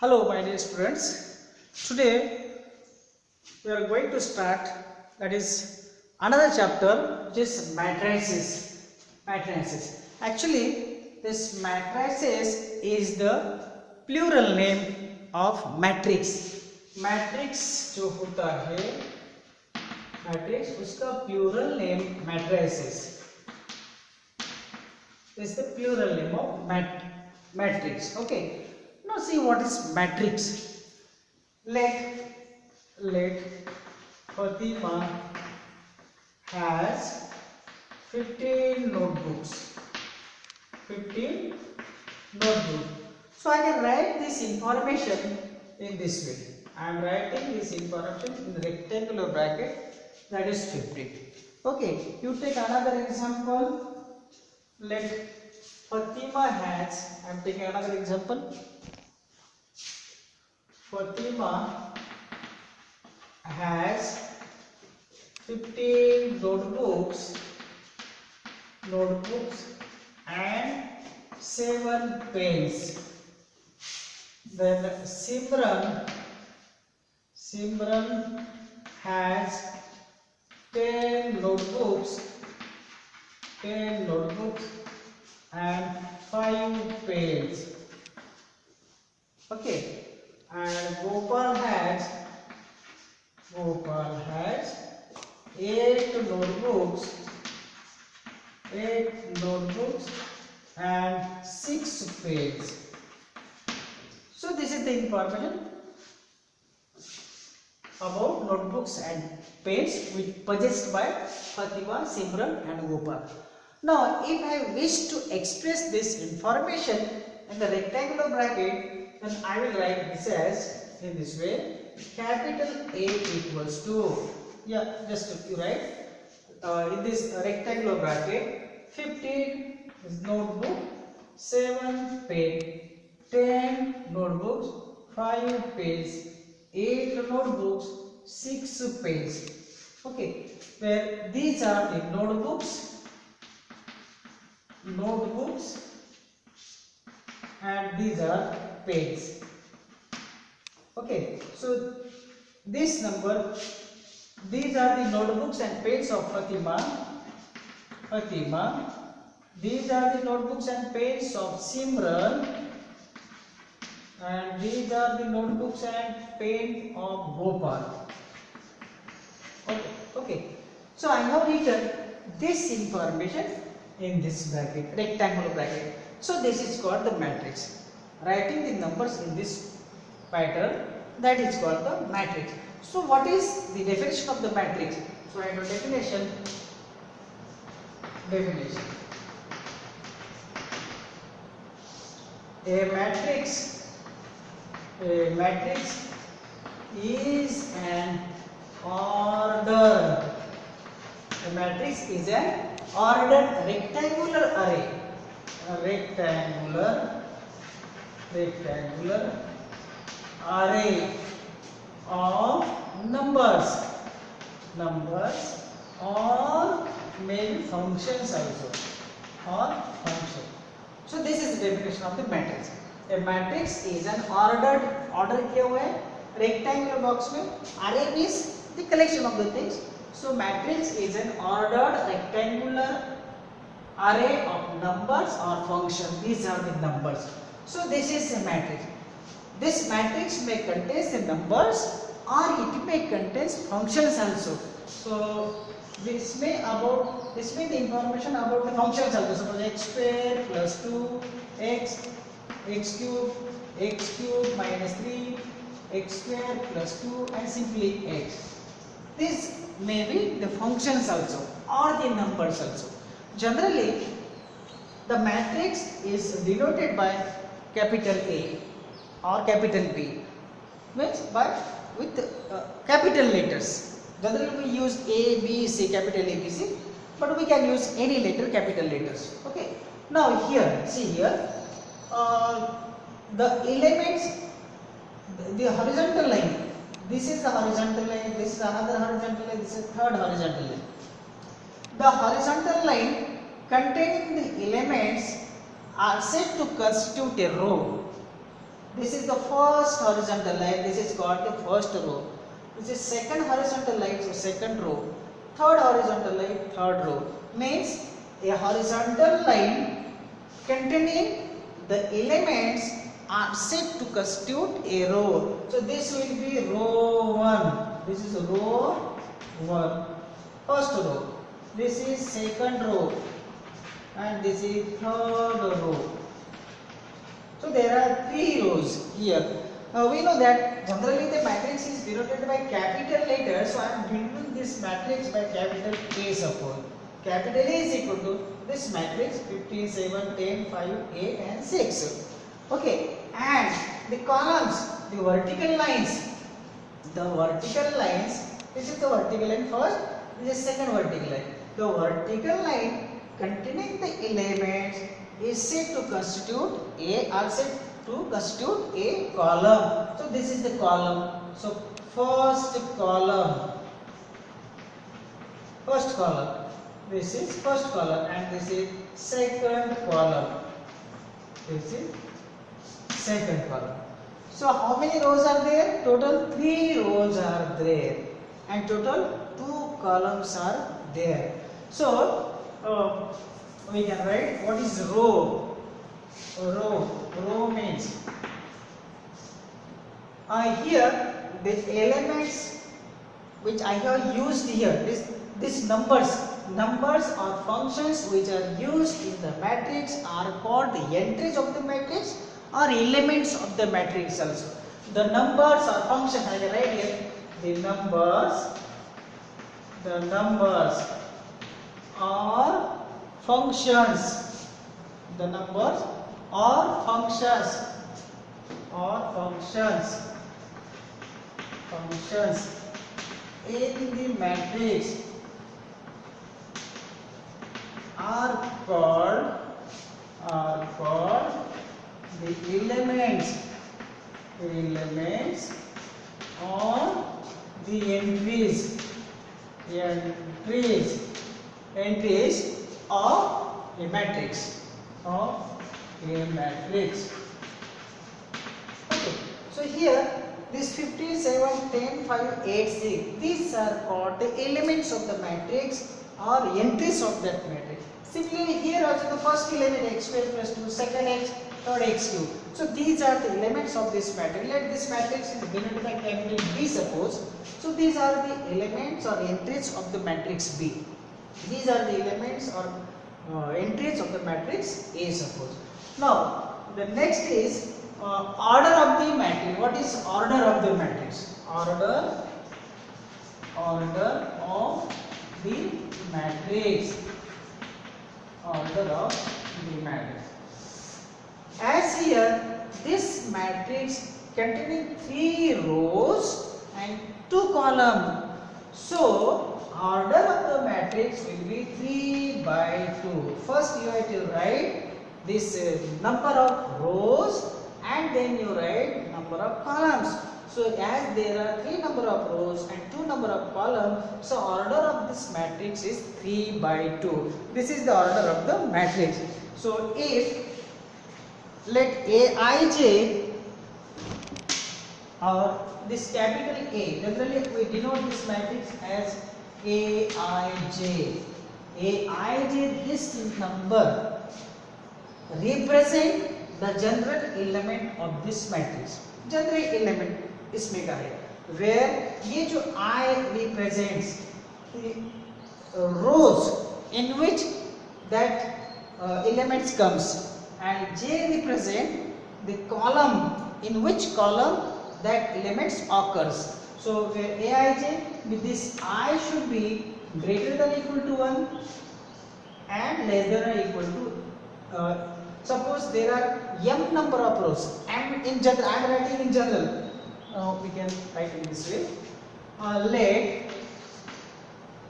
Hello, my dear students. Today we are going to start that is another chapter which is matrices. Matrices. Actually, this matrices is the plural name of matrix. Matrix जो होता है matrix उसका plural name matrices. This is the plural name of matrix. Okay. Now see what is matrix. Let Fatima has 15 notebooks. 15 notebooks. So I can write this information in this way. I am writing this information in rectangular bracket, that is 15. Okay, you take another example. Let Fatima has, I am taking another example. Fatima has 15 notebooks and 7 pens. Then Simran has 10 notebooks and 5 pens. Okay. And Gopal has 8 notebooks and 6 pens. So this is the information about notebooks and pens which possessed by Fatima, Simran and Gopal. Now if I wish to express this information in the rectangular bracket, then I will write this as in this way. Capital A equals to, just you write in this rectangular bracket, 15 is notebook, 7 pen, 10 notebooks, 5 pens, 8 notebooks, 6 pens. Okay, where these are the notebooks and these are pens. Okay, so this number, these are the notebooks and pens of Fatima. These are the notebooks and pens of Simran, and these are the notebooks and pen of Gopal. Okay. So I have written this information in this bracket, rectangular bracket. So this is called the matrix. Writing the numbers in this pattern, that is called the matrix. So what is the definition of the matrix? So I have definition. A matrix is an ordered. A matrix is an ordered rectangular array. A rectangular array of numbers or maybe functions also, So this is the definition of the matrix. A matrix is an order किया हुआ है rectangular box में. Array means the collection of the things. So matrix is an ordered rectangular array of numbers or functions. These are the numbers. So this is a matrix. This matrix may contain the numbers or it may contain functions also. So this may the information about the functions also. Suppose x square plus 2 x cube minus 3 x square plus 2 and simply x. This may be the functions also or the numbers also. Generally, the matrix is denoted by capital A or capital B, means with capital letters. Generally we use A, B, C, capital A, B, C, but we can use any letter, capital letters. Okay. Now here, see here, the elements, the horizontal line. This is the horizontal line. This is another horizontal line. This is third horizontal line. The horizontal line containing the elements are said to constitute a row. This is the first horizontal line. This is called the first row. This is second horizontal line, so second row. Third horizontal line, third row. Means a horizontal line containing the elements are set to constitute a row. So this will be row 1. This is row 1. First row. This is second row. And this is third row. So there are 3 rows here. We know that generally the matrix is denoted by capital letters. So I am denoting this matrix by capital A suppose. Capital A is equal to this matrix 15, 7, 10, 5, 8 and 6. Okay. And the columns, the vertical lines. This is the vertical line first. This is second vertical line. The vertical line containing the elements is said to constitute a column. So this is the column. So first column. This is first column and this is second column. This is second column. So how many rows are there? Total 3 rows are there and total 2 columns are there. So we can write what is row. Row means here the elements which I have used here, this numbers or functions which are used in the matrix are called the entries of the matrix or elements of the matrix also. The numbers or functions, I can write here the numbers or functions. The numbers or functions in the matrix are called the elements or the entries of a matrix. Okay, so here this 15, 7, 10, 5, 8, 6, these are called the elements of the matrix or entries of that matrix. Similarly, here also the first element x square plus 2, second x, third x cube. So these are the elements of this matrix. Let this matrix is denoted by capital B suppose. So these are the elements or entries of the matrix B. These are the elements or entries of the matrix A suppose. Now the next is order of the matrix. What is order of the matrix? Order of the matrix. As here this matrix containing 3 rows and 2 columns. So order of the matrix will be 3 by 2. First you have to write this number of rows and then you write number of columns. So as there are 3 number of rows and 2 number of columns, so order of this matrix is 3 by 2. This is the order of the matrix. So if let Aij or this capital A, generally we denote this matrix as Aij. Aij, this number represent the general element of this matrix. General element इसमें का है, where ये जो I represents the rows in which that elements comes and J represent the column in which column that elements occurs. So where Aij with this I should be greater than or equal to 1 and less than or equal to suppose there are m number of rows and in general I am writing in general. We can write in this way. Let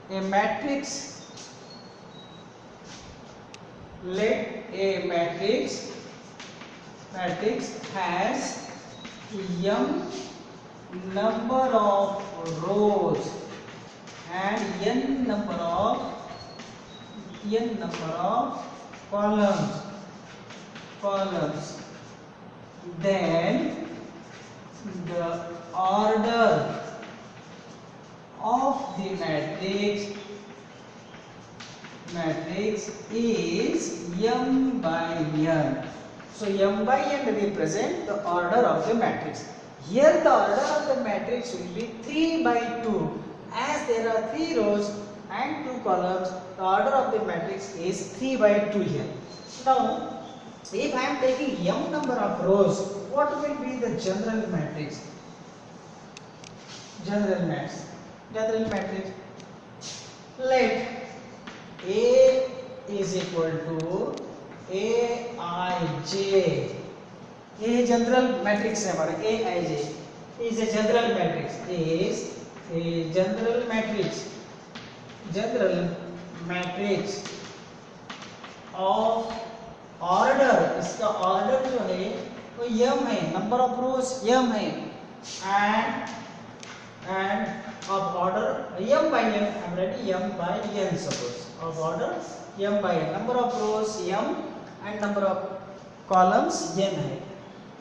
a matrix has m number of rows and n number of columns, then the order of the matrix is m by n. So m by n represent the order of the matrix. Here the order of the matrix will be 3 by 2. As there are 3 rows and 2 columns, the order of the matrix is 3 by 2 here. Now, if I am taking m number of rows, what will be the general matrix? General matrix. Let A is equal to Aij. A general matrix है हमारा Aij is a general matrix. Is a general matrix of order. इसका order जो है वो m है, number of rows m है, and of order m by n. I am writing m by n suppose. Of order m by n, number of rows m and number of columns n है.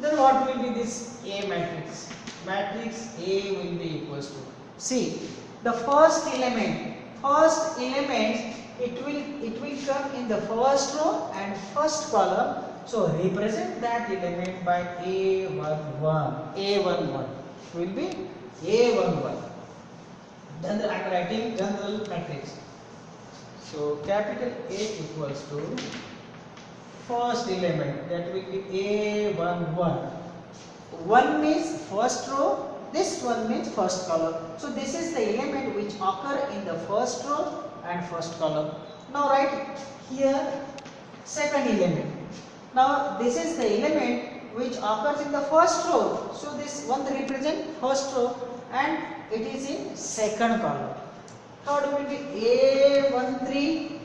Then what will be this A matrix? Matrix A will be equals to, see, the first element it will come in the first row and first column. So represent that element by A11 will be A11. Then I am writing general matrix. So capital A equals to first element, that will be A11. 1 means first row, this one means first column. So this is the element which occur in the first row and first column. Now write here second element. Now this is the element which occurs in the first row. So this one represent first row and it is in second column. Third will be A13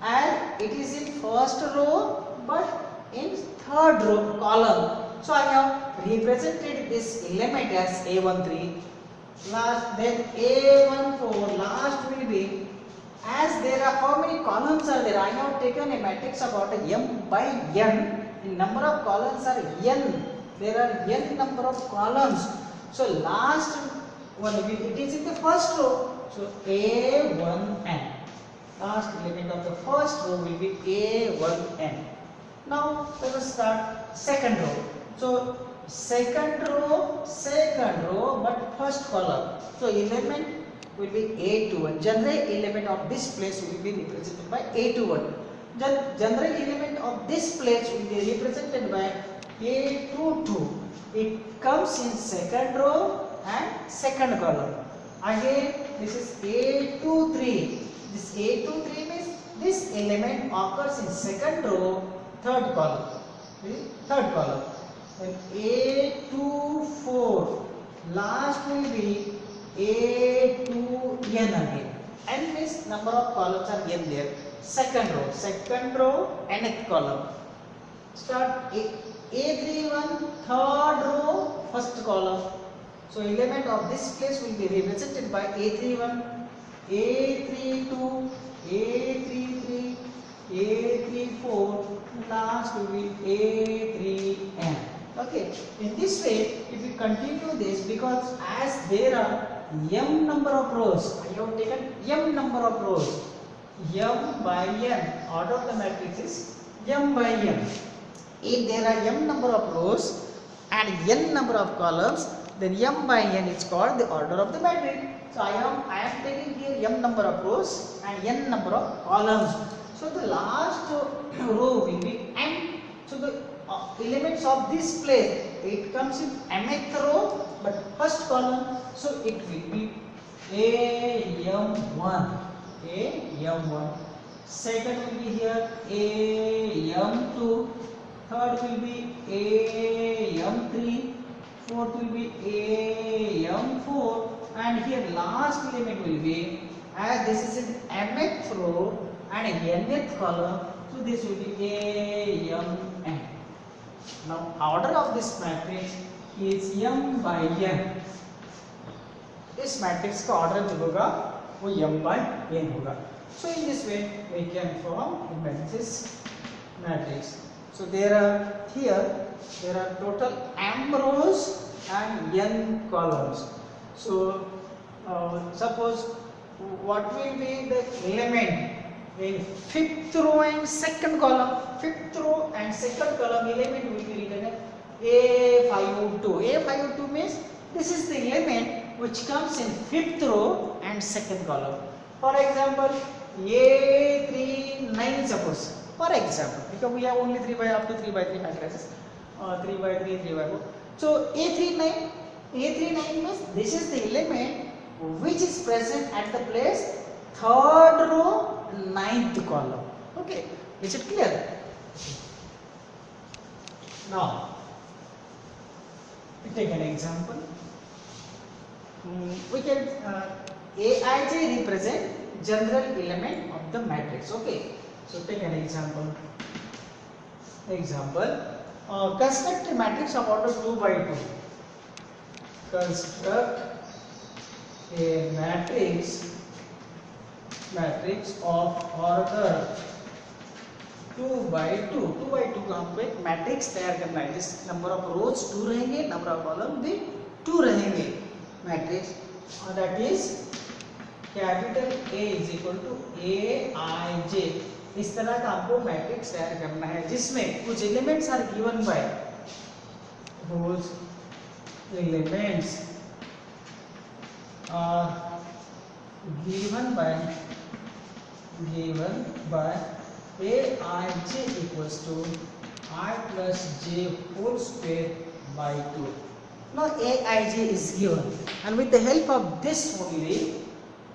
and it is in first row but in third row column. So I have represented this element as A13. Last, then A14 last will be, as there are how many columns are there, I have taken a matrix of order m by n. The number of columns are n. There are n number of columns. So last one it is in the first row. So A1n. Last element of the first row will be A1n. Now let us start second row. So second row but first column. So element will be A21. General element of this place will be represented by A21. General element of this place will be represented by A22. It comes in second row and second column. Again this is A23. This A23 means this element occurs in second row, third column. Third column. Then A24 last will be A2n again. N means number of columns are n there. Second row, nth column. Start A31 third row, first column. So element of this place will be represented by A31, A32, A33, A34, last will be A3n. Okay, in this way, if we continue this, because as there are m number of rows, I have taken m number of rows, m by n, order of the matrix is m by n. If there are m number of rows and n number of columns, then m by n is called the order of the matrix. So I am taking here m number of rows and n number of columns. So the last row will be m. So the elements of this place, it comes in mth row but first column. So it will be AM1. Second will be here AM2. Third will be AM3. Fourth will be AM4. And here last element will be, as this is in mth row and nth column, so this will be AMN. Now order of this matrix is m by n. इस matrix का order जो होगा वो m by n होगा. So in this way we can form a matrix. So there are total m rows and n columns. So suppose what will be the element in fifth row and second column? Fifth row and second column element will be written as A502. A502 means this is the element which comes in fifth row and second column. For example, A39 suppose. For example, because we have only 3 by up to 3 by 3 matrices, 3 by 3, 3 by 4. So A39 means this is the element which is present at the place third row, ninth column. Okay, is it clear? Now, we take an example. We can Aij represent general element of the matrix. Okay, so take an example. Construct a matrix of order 2 by 2. Construct a matrix of order 2 by 2. 2 by 2 का हमको एक matrix तैयार करना है जिस number of रोज 2 रहेंगे, number of column भी 2 रहेंगे. मैट्रिक्स और that is capital A is equal to Aij. इस तरह का हमको मैट्रिक्स तैयार करना है जिसमें कुछ elements are given by those elements are given by Aij equals to I plus j whole square by 2. Now Aij is given, and with the help of this only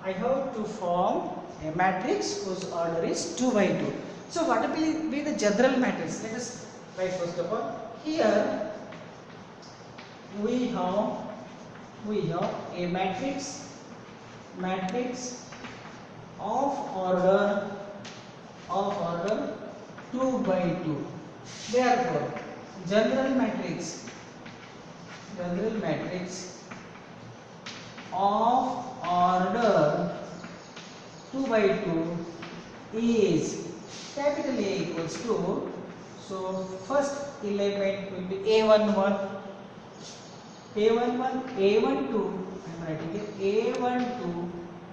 I have to form a matrix whose order is 2 by 2. So what will be the general matrix? Let us write first of all. Here we have a matrix of order 2 by 2. Therefore general matrix of order 2 by 2 is capital A equals to, so first element will be A11, A12, I am writing it A12,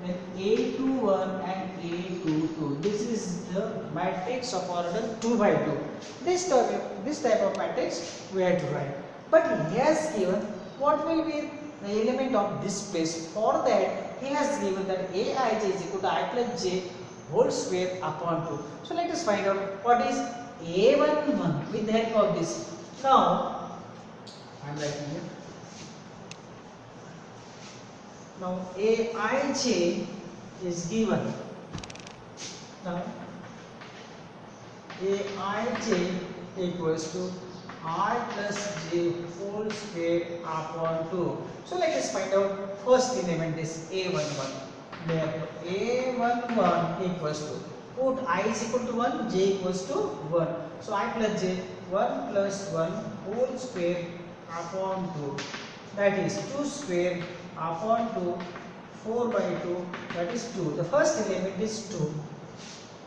then A21 and A22. This is the matrix of order 2 by 2. This type of matrix we have to write. But he has given what will be the element of this place. For that he has given that Aij is equal to I plus j whole square upon 2. So let us find out what is A11 with the help of this. Now I am writing here. Now Aij is given. Now Aij equals to I plus j whole square upon 2. So let us find out first element is A11. Therefore A11 equals to, put I is equal to 1, j equals to 1. So I plus j 1 plus 1 whole square upon 2. That is 2 square upon 2, 4 by 2, that is 2. The first element is 2.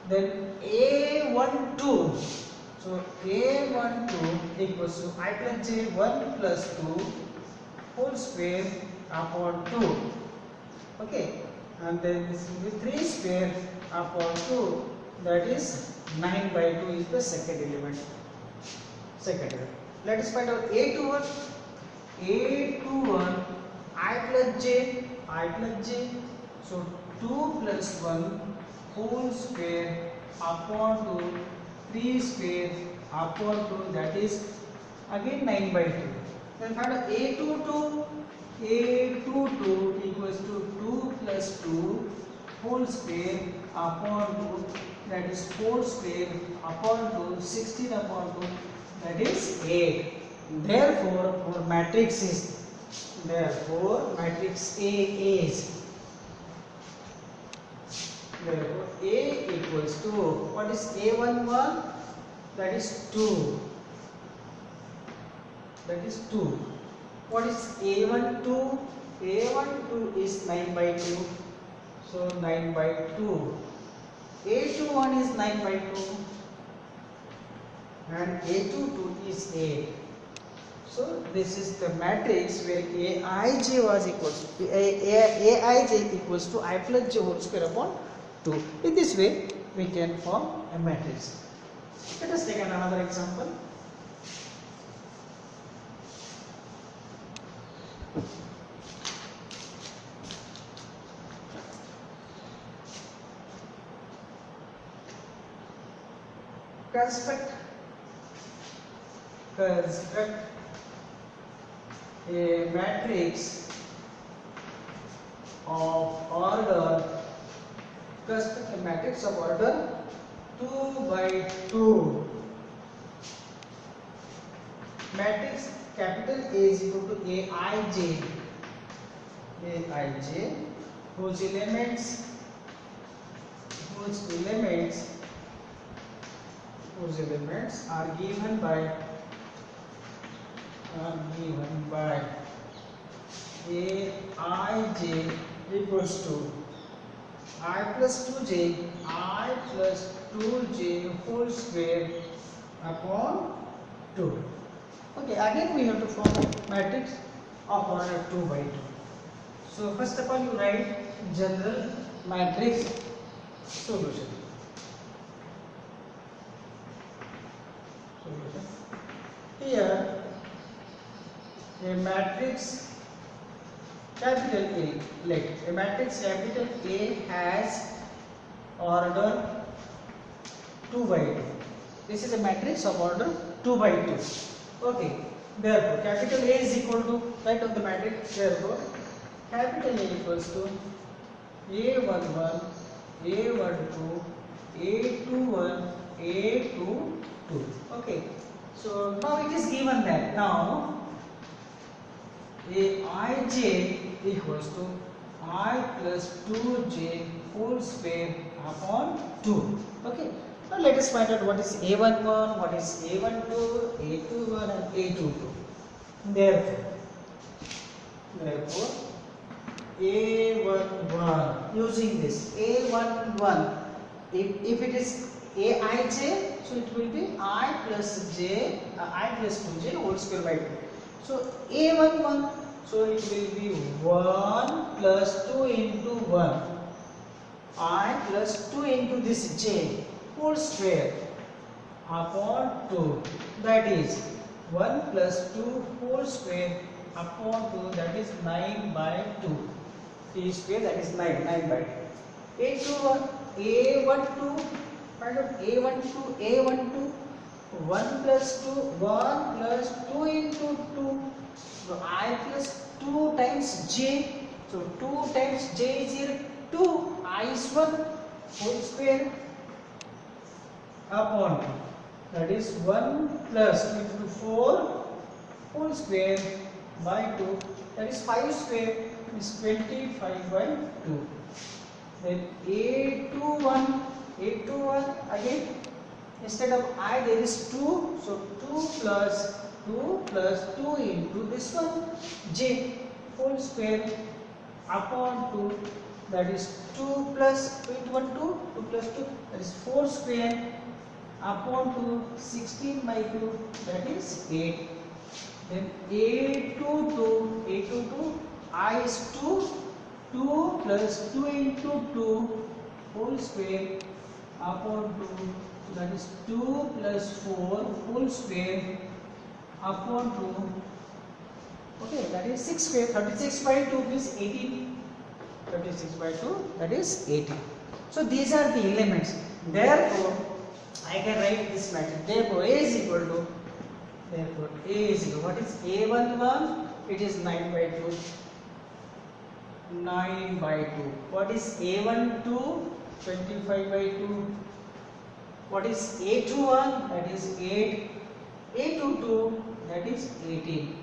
Then A12. So A12 equals to I plus j 1 plus 2 whole square upon 2. Okay. And then this will be 3 square upon 2. That is 9 by 2 is the second element. Let us find out A21. A21 I plus j. So 2 plus 1 whole square upon 2, 3 square upon 2, that is again 9 by 2. Then find out A22 equals to 2 plus 2 whole square upon 2, that is 4 square upon 2, 16 upon 2, that is 8. Therefore matrix A is, therefore A equals to, what is A11? That is 2. What is A12? A12 is 9 by 2. So 9 by 2. A21 is 9 by 2. And A22 is 8. So this is the matrix where Aij was equals to Aij equals to I plus j whole square upon 2. In this way we can form a matrix. Let us take another example. Construct a matrix of order 2 by 2. Matrix capital A is equal to Aij whose elements are given by Aij equals to I plus 2j whole square upon 2. Okay, again we have to form a matrix of order 2 by 2. So first of all you write general matrix solution. Here a matrix capital A has order 2 by 2. This is a matrix of order 2 by 2. Okay, therefore capital A is equal to, write on the matrix, therefore capital A equals to A11, A12, A21, A22. Okay, so now it is given that now Aij equals to I plus 2j whole square upon 2. Okay, now let us find out what is A11, what is A12, A21 and A22. Therefore A11, using this A11, if it is Aij, so it will be I plus 2j whole square by 2. So A11, so it will be 1 plus 2 into 1, I plus 2 into this j whole square upon 2, that is 1 plus 2 whole square upon 2, that is 9 by 2, t square, that is 9 by 2. A12, find out A12, 1 plus 2 into 2, so I plus 2 times j, so 2 times j is here 2, I is 1 whole square upon 2, that is 1 plus 2 into 4 whole square by 2, that is 5 square, is 25 by 2. Then A21 again, instead of I there is 2, so 2 plus 2 into this one j whole square upon 2, that is 2 plus 2 into 1 2 plus 2, that is 4 square upon 2, 16 by 2, that is 8. Then A22, I is 2 plus 2 into 2 whole square upon 2, so that is 2 plus 4 whole square upon 2, okay, that is 6 square, 36 by 2 is 18, 36 by 2, that is 18. So these are the elements, therefore I can write this matrix, therefore A is equal to, what is A11, it is 9 by 2, 9 by 2. What is A12? 25 by 2. What is A21? That is 8. A22, that is 18.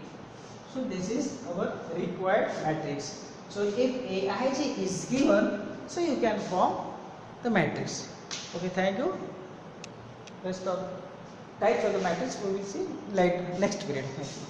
So this is our required matrix. So if Aij is given, so you can form the matrix. Okay, thank you. Rest of types of the matrix we will see like next period. Thank you.